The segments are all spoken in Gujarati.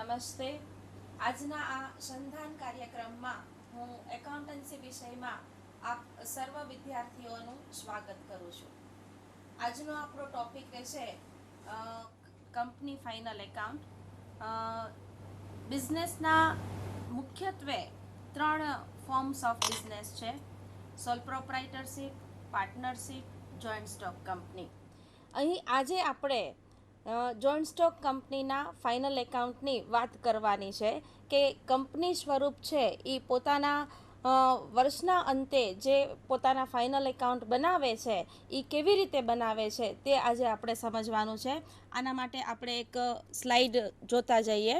નમસ્તે. આજના આ સંધાન કાર્યક્રમમાં હું એકાઉન્ટન્સી વિષયમાં આપ સર્વ વિદ્યાર્થીઓનું સ્વાગત કરું છું. આજનો આપણો ટોપિક રહેશે કંપની ફાઇનલ એકાઉન્ટ. બિઝનેસના મુખ્યત્વે 3 ફોર્મ્સ ઓફ બિઝનેસ છે: સોલ પ્રોપ્રાઇટરશિપ, પાર્ટનરશિપ, જોઈન્ટ સ્ટોક કંપની. અહીં આજે આપણે જોઈન્ટ સ્ટોક કંપનીના ફાઇનલ એકાઉન્ટની વાત કરવાની છે કે કંપની સ્વરૂપ છે એ પોતાના વર્ષના અંતે જે પોતાના ફાઇનલ એકાઉન્ટ બનાવે છે એ કેવી રીતે બનાવે છે તે આજે આપણે સમજવાનું છે. આના માટે આપણે એક સ્લાઇડ જોતા જઈએ.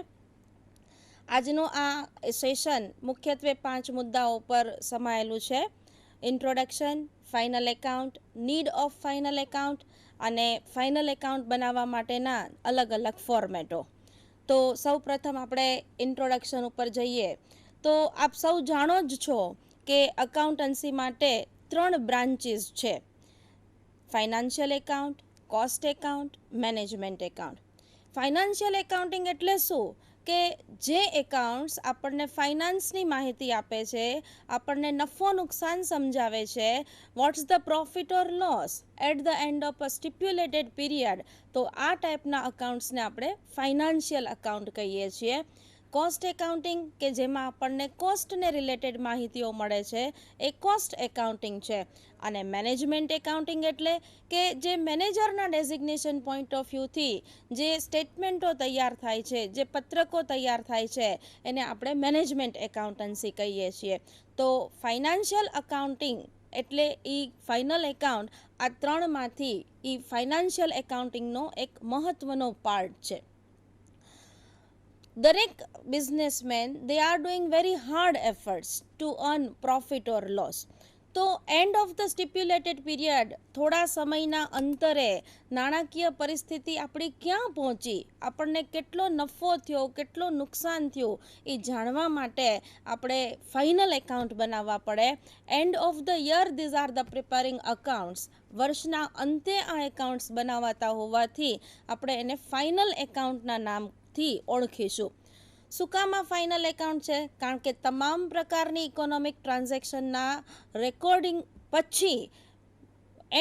આજનું આ સેશન મુખ્યત્વે 5 મુદ્દાઓ પર સમાયેલું છે: introduction, final account, need of final account અને ફાઇનલ એકાઉન્ટ બનાવવા માટેના અલગ અલગ ફોર્મેટો. તો સૌ પ્રથમ આપણે ઇન્ટ્રોડક્શન ઉપર જઈએ તો આપ સૌ જાણો જ છો કે અકાઉન્ટન્સી માટે 3 બ્રાન્ચીસ છે: financial account, cost account, management account. Financial accounting એટલે શું કે જે એકાઉન્ટ્સ આપણને ફાઇનાન્સની માહિતી આપે છે, આપણને નફો નુકસાન સમજાવે છે, what's the profit or loss at the end of a stipulated period. તો આ ટાઈપના અકાઉન્ટ્સને આપણે ફાઇનાન્શિયલ એકાઉન્ટ કહીએ છીએ. કોસ્ટ એકાઉન્ટિંગ કે જેમાં આપણને કોસ્ટને રિલેટેડ માહિતીઓ મળે છે એ કોસ્ટ એકાઉન્ટિંગ છે. અને મેનેજમેન્ટ એકાઉન્ટિંગ એટલે કે જે મેનેજરના ડેઝિગ્નેશન પોઈન્ટ ઓફ વ્યૂથી જે સ્ટેટમેન્ટો તૈયાર થાય છે, જે પત્રકો તૈયાર થાય છે એને આપણે મેનેજમેન્ટ એકાઉન્ટન્સી કહીએ છીએ. તો ફાઇનાન્શિયલ એકાઉન્ટિંગ એટલે એ ફાઇનલ એકાઉન્ટ આ 3માંથી એ ફાઇનાન્શિયલ એકાઉન્ટિંગનો એક મહત્વનો પાર્ટ છે. દરેક businessman they are doing very hard efforts to earn profit or loss. તો એન્ડ ઓફ ધ સ્ટિપ્યુલેટેડ પીરિયડ, થોડા સમયના અંતરે નાણાકીય પરિસ્થિતિ આપણી ક્યાં પહોંચી, આપણને કેટલો નફો થયો, કેટલો નુકસાન થયું એ જાણવા માટે આપણે ફાઇનલ એકાઉન્ટ બનાવવા પડે. End of the year these are the preparing accounts. વર્ષના અંતે આ એકાઉન્ટ્સ બનાવાતા હોવાથી આપણે એને ફાઇનલ એકાઉન્ટના નામથી ઓળખીશું. શું કામ આ ફાઇનલ એકાઉન્ટ છે? કારણ કે તમામ પ્રકારની ઇકોનોમિક ટ્રાન્ઝેક્શનના રેકોર્ડિંગ પછી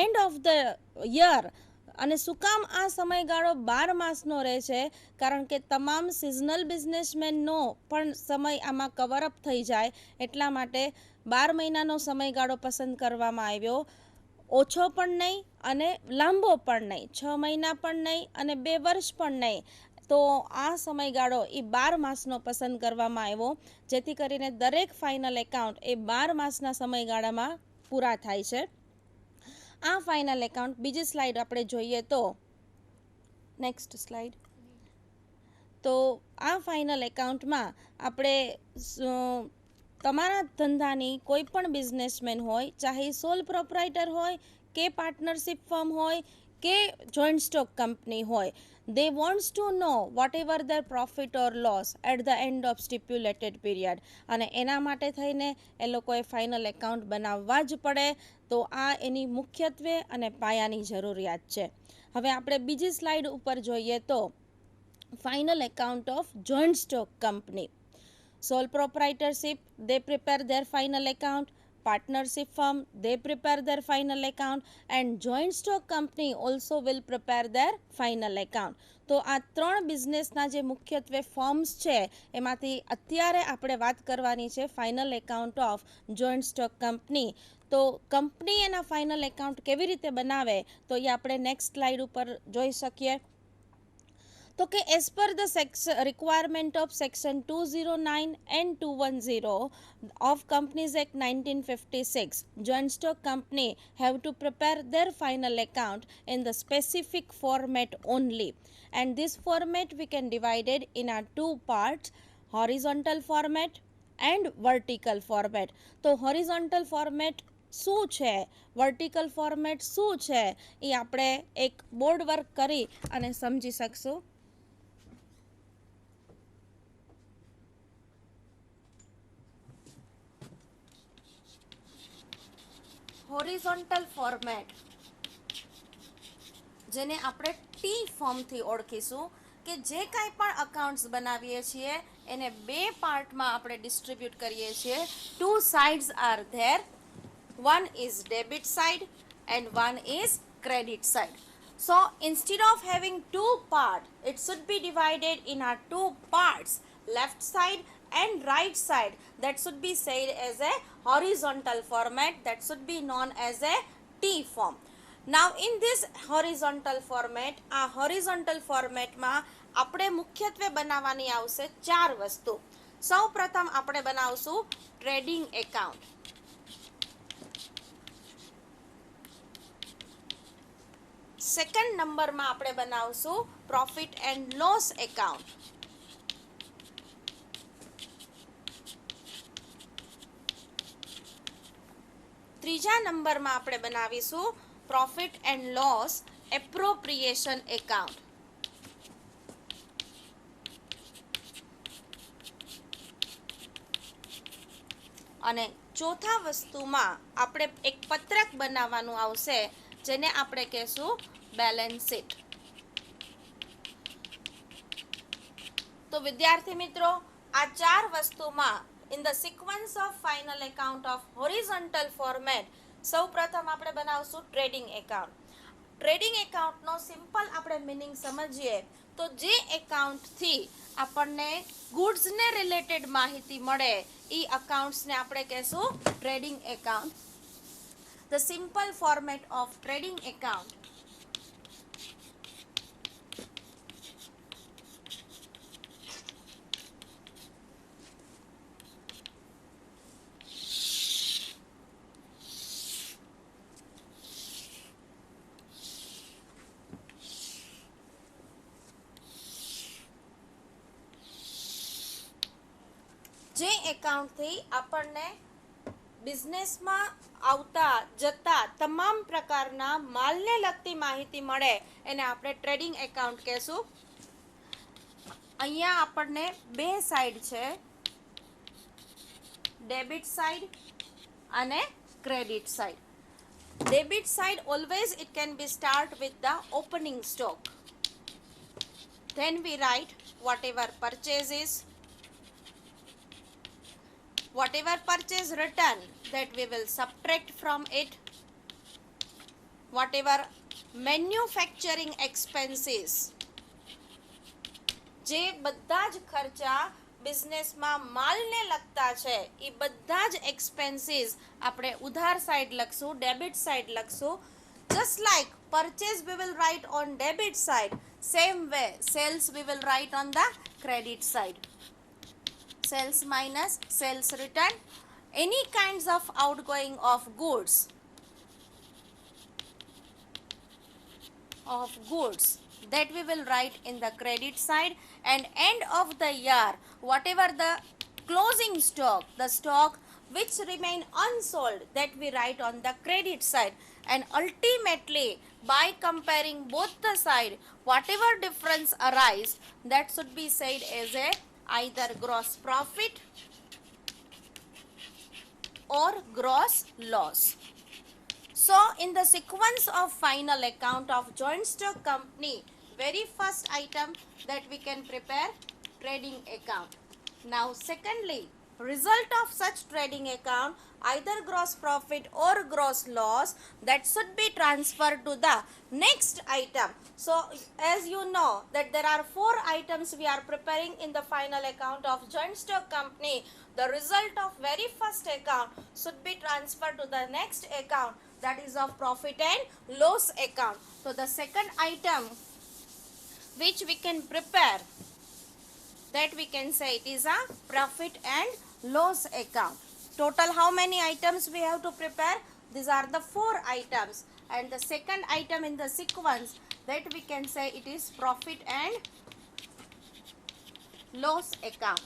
એન્ડ ઓફ ધ યર. અને શું કામ આ સમયગાળો 12 માસનો રહે છે? કારણ કે તમામ સિઝનલ બિઝનેસમેનનો પણ સમય આમાં કવરઅપ થઈ જાય એટલા માટે 12 મહિનાનો સમયગાળો પસંદ કરવામાં આવ્યો. ઓછો પણ નહીં અને લાંબો પણ નહીં, 6 મહિના પણ નહીં અને 2 વર્ષ પણ નહીં. તો આ સમયગાળો એ 12 માસનો પસંદ કરવામાં આવ્યો, જેથી કરીને દરેક ફાઇનલ એકાઉન્ટ એ 12 માસના સમયગાળામાં પૂરા થાય છે. આ ફાઇનલ એકાઉન્ટ, બીજી સ્લાઇડ આપણે જોઈએ તો નેક્સ્ટ સ્લાઇડ. તો આ ફાઇનલ એકાઉન્ટમાં આપણે તમારા ધંધાની કોઈ પણ બિઝનેસમેન હોય, ચાહે સોલ પ્રોપ્રાઇટર હોય કે પાર્ટનરશિપ ફર્મ હોય કે જોઈન્ટ સ્ટોક કંપની હોય, they wants to know whatever their profit or loss at the end of stipulated period. અને એના માટે થઈને એ લોકોએ ફાઇનલ એકાઉન્ટ બનાવવા જ પડે. તો આ એની મુખ્યત્વે અને પાયાની જરૂરિયાત છે. હવે આપણે બીજી સ્લાઇડ ઉપર જોઈએ તો final account of joint stock company. Sole proprietorship, they prepare their final account. Partnership firm, they prepare their final account, and joint stock company also will prepare their final account. તો આ 3 બિઝનેસના જે મુખ્યત્વે ફોર્મ્સ છે એમાંથી અત્યારે આપણે વાત કરવાની છે final account of joint stock company. તો કંપની એના ફાઇનલ એકાઉન્ટ કેવી રીતે બનાવે તો એ આપણે નેક્સ્ટ સ્લાઇડ ઉપર જોઈ શકીએ. તો કે as per the requirement of section 209 and 210 of companies act 1956, joint stock company have to prepare there final account in the specific format only. And this format we can divided in our 2 parts: horizontal format and vertical format. તો હોરિઝોન્ટલ ફોર્મેટ શું છે, વર્ટિકલ ફોર્મેટ શું છે, એ આપણે એક બોર્ડ વર્ક કરી અને સમજી શકશું. હોરિઝોન્ટલ ફોર્મેટ, જેને આપણે ટી ફોર્મથી ઓળખીશું, કે જે કાંઈ પણ અકાઉન્ટ્સ બનાવીએ છીએ એને બે પાર્ટમાં આપણે ડિસ્ટ્રીબ્યુટ કરીએ છીએ. Two sides are there, one is debit side and one is credit side. So instead of having two parts, it should be divided in our two parts, left side and right side. That should be said as a horizontal format, that should be known as a T form. Now in this horizontal format, આ horizontal format માં આપણે મુખ્યત્વે બનાવવાની આવશે ચાર વસ્તુ. સૌ પ્રથમ આપણે બનાવશું ટ્રેડિંગ એકાઉન્ટ. સેકન્ડ નંબરમાં આપણે બનાવશું પ્રોફિટ એન્ડ લોસ એકાઉન્ટ. ત્રીજા નંબરમાં આપણે બનાવીશું profit and loss appropriation account. અને ચોથા વસ્તુમાં આપણે એક પત્રક બનાવવાનું આવશે જેને આપણે કહેશું બેલેન્સ શીટ. તો વિદ્યાર્થી મિત્રો, આ ચાર વસ્તુમાં in the sequence of final account of horizontal format સૌ પ્રથમ આપણે બનાવશું ટ્રેડિંગ એકાઉન્ટ. ટ્રેડિંગ એકાઉન્ટનો સિમ્પલ આપણે મિનિંગ સમજીએ તો જે એકાઉન્ટથી આપણને ગુડ્સને રિલેટેડ માહિતી મળે એ અકાઉન્ટ્સને આપણે કહેશું trading account. The simple format of trading account જે એકાઉન્ટથી આપણને બિઝનેસમાં આવતા જતા તમામ પ્રકારના માલને લગતી માહિતી મળે એને આપણે ટ્રેડિંગ એકાઉન્ટ કહેશું. અહીંયા આપણને બે સાઈડ છે, ડેબિટ સાઈડ અને credit side. Debit side always it can be start with the opening stock. Then we write whatever purchases, whatever purchase return that we will subtract from it, whatever manufacturing expenses, જે બધા જ ખર્ચા બિઝનેસમાં માલને લગતા છે એ બધા જ એક્સપેન્સીસ આપણે ઉધાર સાઈડ લખશું, ડેબિટ સાઈડ લખશું. Just like purchase we will write on debit side, same way sales we will write on the credit side. Sales minus sales return, any kinds of outgoing of goods that we will write in the credit side, and end of the year whatever the closing stock, the stock which remain unsold, that we write on the credit side. And ultimately by comparing both the side, whatever difference arise, that should be said as a either gross profit or gross loss. So in the sequence of final account of joint stock company, very first item that we can prepare trading account. Now secondly, result of such trading account, either gross profit or gross loss, that should be transferred to the next item. So as you know that there are four items we are preparing in the final account of joint stock company, the result of very first account should be transferred to the next account, that is of profit and loss account. So the second item which we can prepare, that we can say it is a profit and loss account. Total how many items we have to prepare? These are the four items, and the second item in the sequence, that we can say it is profit and loss account.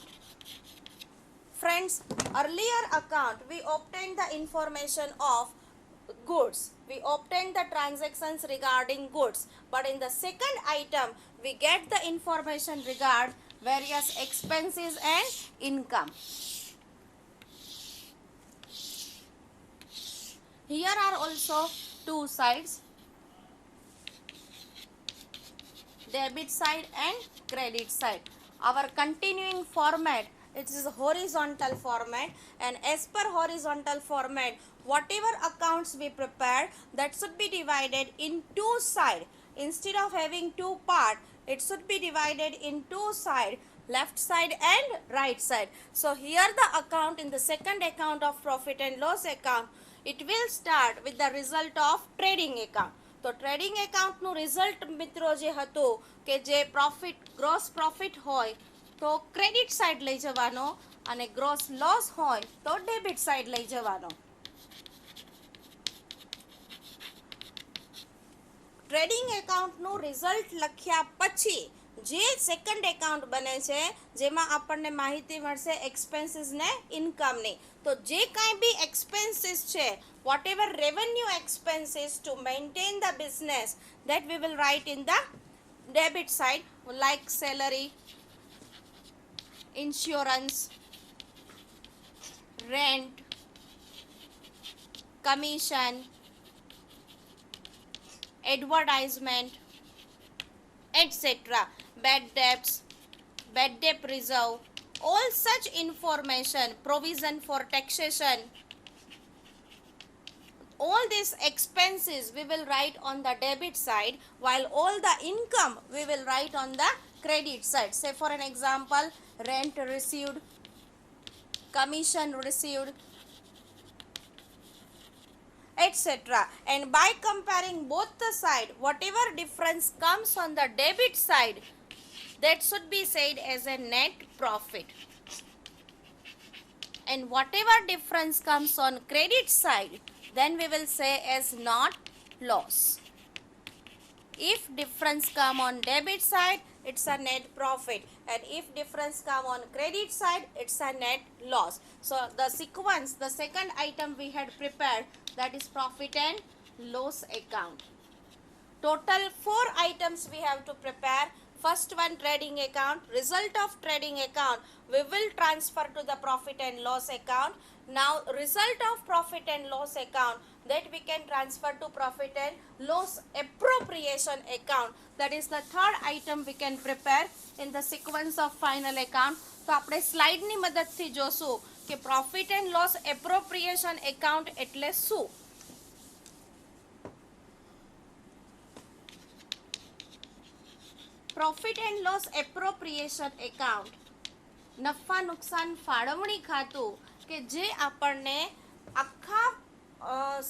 Friends, earlier account we obtained the information of goods, we obtained the transactions regarding goods, but in the second item we get the information regard various expenses and income. Here are also two sides. debit side and credit side. Our continuing format, it is horizontal format, and as per horizontal format, whatever accounts we prepare, that should be divided in two sides. Instead of having two part, it should be divided in two sides, left side and right side. So here the account, in the second account of profit and loss account, it will start with the result of trading account. તો ટ્રેડિંગ એકાઉન્ટનું રિઝલ્ટ મિત્રો જે હતું કે જે પ્રોફિટ ગ્રોસ પ્રોફિટ હોય તો ક્રેડિટ સાઈડ લઈ જવાનો અને ગ્રોસ લોસ હોય તો ડેબિટ સાઈડ લઈ જવાનો. ટ્રેડિંગ એકાઉન્ટનું રિઝલ્ટ લખ્યા પછી જે સેકન્ડ એકાઉન્ટ બને છે જેમાં આપણને માહિતી મળશે એક્સપેન્સીસ ને ઇન્કમની. તો જે કાંઈ બી એક્સપેન્સીસ છે, whatever revenue expenses to maintain the business, that we will write in the debit side, like salary, insurance, rent, commission, advertisement, etc. Bad debts, bad debt reserve, all such information, provision for taxation, all these expenses we will write on the debit side, while all the income we will write on the credit side. Say for an example, rent received, commission received, etc. And by comparing both the side, whatever difference comes on the debit side, that should be said as a net profit. And whatever difference comes on credit side, then we will say as not loss. If difference come on debit side, it's a net profit, and if difference come on credit side, it's a net loss. So the sequence, the second item we had prepared, that is profit and loss account. Total 4 items we have to prepare. First one, trading account. Result of trading account we will transfer to the profit and loss account. Now result of profit and loss account, that we can transfer to profit and loss appropriation account. That is the third item we can prepare in the sequence of final account. તો આપણે સ્લાઇડની મદદથી જોશું કે profit and loss appropriation account એટલે શું. Profit and loss appropriation account નફા નુકસાન ફાળવણી ખાતું કે જે આપણને આખા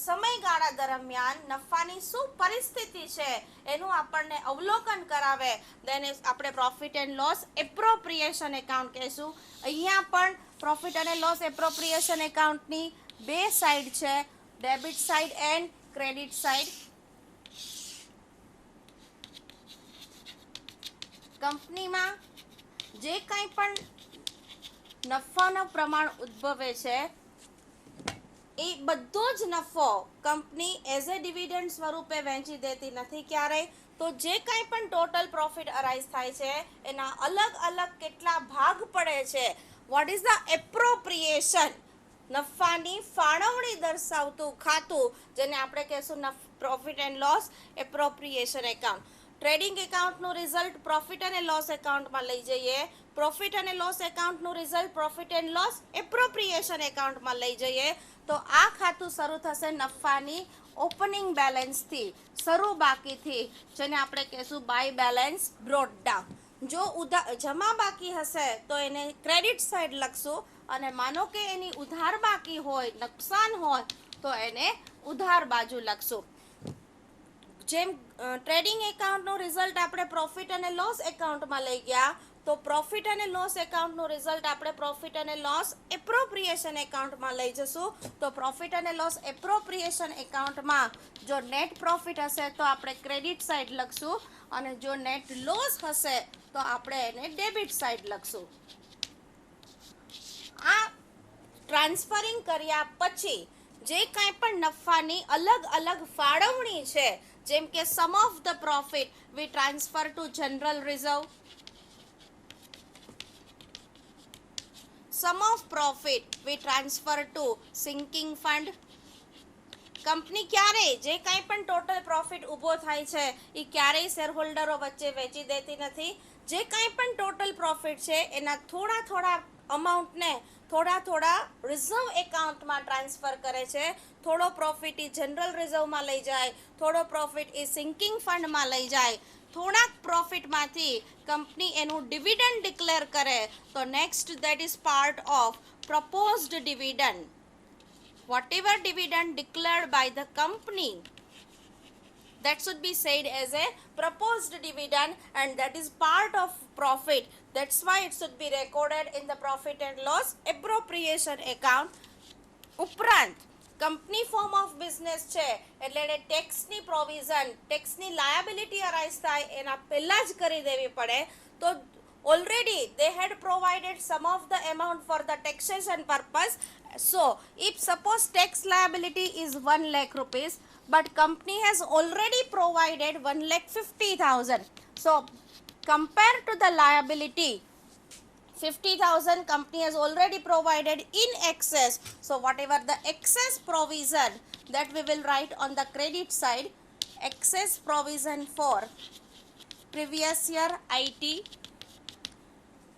સમયગાળા દરમિયાન નફાની શું પરિસ્થિતિ છે એનું આપણને અવલોકન કરાવે, તેને આપણે profit and loss appropriation account કહીશું. અહીંયા પણ પ્રોફિટ અને લોસ એપ્રોપ્રિએશન એકાઉન્ટની બે સાઈડ છે, debit side and credit side. કંપનીમાં જે કંઈ પણ નફાનું પ્રમાણ ઉદ્ભવે છે એ બધો જ નફો કંપની એઝ એ ડિવિડન્ડ સ્વરૂપે વહેંચી દેતી નથી ક્યારેય. તો જે કંઈ પણ ટોટલ પ્રોફિટ અરાઇઝ થાય છે એના અલગ અલગ કેટલા ભાગ પડે છે, વોટ ઇઝ ધ એપ્રોપ્રિએશન, નફાની ફાળવણી દર્શાવતું ખાતું, જેને આપણે કહેશું profit and loss appropriation account. Trading એકાઉન્ટનું રિઝલ્ટ પ્રોફિટ અને લોસ એકાઉન્ટમાં લઈ જઈએ, પ્રોફિટ અને લોસ એકાઉન્ટનું result profit and loss appropriation એકાઉન્ટમાં લઈ જઈએ તો આ ખાતું શરૂ થશે નફાની ઓપનિંગ બેલેન્સથી, શરૂ બાકીથી, જેને આપણે કહેશું બાય બેલેન્સ બ્રોટ ડાઉન. જો જમા બાકી હશે તો એને ક્રેડિટ સાઈડ લખશું, અને માનો કે એની ઉધાર બાકી હોય, નુકસાન હોય તો એને ઉધાર બાજુ લખશું. જેમ ટ્રેડિંગ એકાઉન્ટનું રિઝલ્ટ આપણે પ્રોફિટ અને લોસ એકાઉન્ટમાં લઈ ગયા તો પ્રોફિટ અને લોસ એકાઉન્ટનું રિઝલ્ટ આપણે પ્રોફિટ અને લોસ એપ્રોપ્રિએશન એકાઉન્ટમાં લઈ જશું. તો પ્રોફિટ અને લોસ એપ્રોપ્રિએશન એકાઉન્ટમાં જો નેટ પ્રોફિટ હશે તો આપણે ક્રેડિટ સાઈડ લખશું, અને જો નેટ લોસ હશે તો આપણે એને ડેબિટ સાઈડ લખશું. આ ટ્રાન્સફરિંગ કર્યા પછી જે કાંઈ પણ નફાની અલગ અલગ ફાળવણી છે, જેમ કે sum of the profit we transfer to general reserve, sum of profit we transfer to sinking fund, કંપની ક્યારેય જે કાંઈ પણ ટોટલ પ્રોફિટ ઊભો થાય છે એ ક્યારેય શેરહોલ્ડરો વચ્ચે વેચી દેતી નથી. જે કાંઈ પણ ટોટલ પ્રોફિટ છે એના થોડા અમાઉન્ટને થોડા રિઝર્વ એકાઉન્ટમાં ટ્રાન્સફર કરે છે. થોડો પ્રોફિટ એ જનરલ રિઝર્વમાં લઈ જાય, થોડો પ્રોફિટ એ સિંકિંગ ફંડમાં લઈ જાય, થોડાક પ્રોફિટમાંથી કંપની એનું ડિવિડન્ડ ડિક્લેર કરે. તો next that is part of proposed dividend. Whatever dividend declared by the company, that should be said as a proposed dividend, and that is part of profit. That's why it should be recorded in the profit and loss appropriation account. ઉપરાંત કંપની ફોર્મ ઓફ બિઝનેસ છે એટલે એને ટેક્સની પ્રોવિઝન, ટેક્સની લાયબિલિટી અરાઇઝ થાય એના પહેલાં જ કરી દેવી પડે. તો already they had provided some of the amount for the taxation purpose. So if suppose tax liability is 1 lakh rupees, but company has already provided 1,50,000. So compared to the liability 50,000 company has already provided in excess. So whatever the excess provision that we will write on the credit side, excess provision for previous year IT,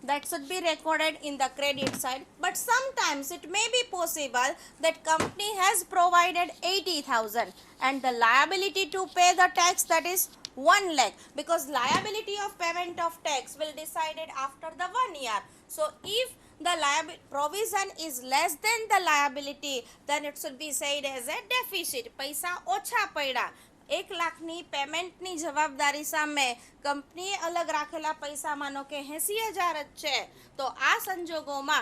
that should be recorded in the credit side. But sometimes it may be possible that company has provided 80,000 and the liability to pay the tax, that is 1 lakh, because liability of payment of tax will decided after the 1 year. So if the provision is less than the liability, then it should be said as a deficit. પૈસા ઓછા પડ્યા. 1 લાખની પેમેન્ટની જવાબદારી સામે કંપનીએ અલગ રાખેલા પૈસા માનો કે 80,000 જ છે, તો આ સંજોગોમાં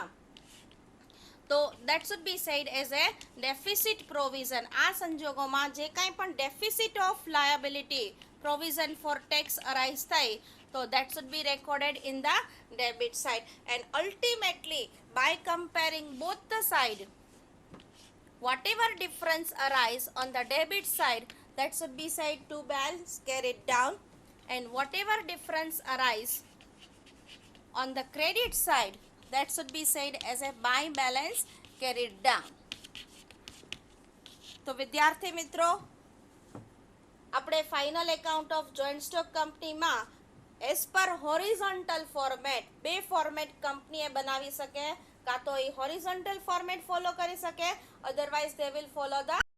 તો that should be said as a deficit provision. આ સંજોગોમાં જે કાંઈ પણ deficit of liability provision for tax arise થાય, તો that should be recorded in the debit side. And ultimately by comparing both the side, whatever difference arise on the debit side, that should be said to balance carried down, and whatever difference arise on the credit side, that should be said as a by balance carried down. તો વિદ્યાર્થી મિત્રો, આપણે final account of joint stock કંપનીમાં એઝ પર હોરિઝોન્ટલ ફોર્મેટ, બે ફોર્મેટ કંપનીએ બનાવી શકે. કાં તો એ હોરિઝોન્ટલ ફોર્મેટ ફોલો કરી શકે, otherwise they will follow the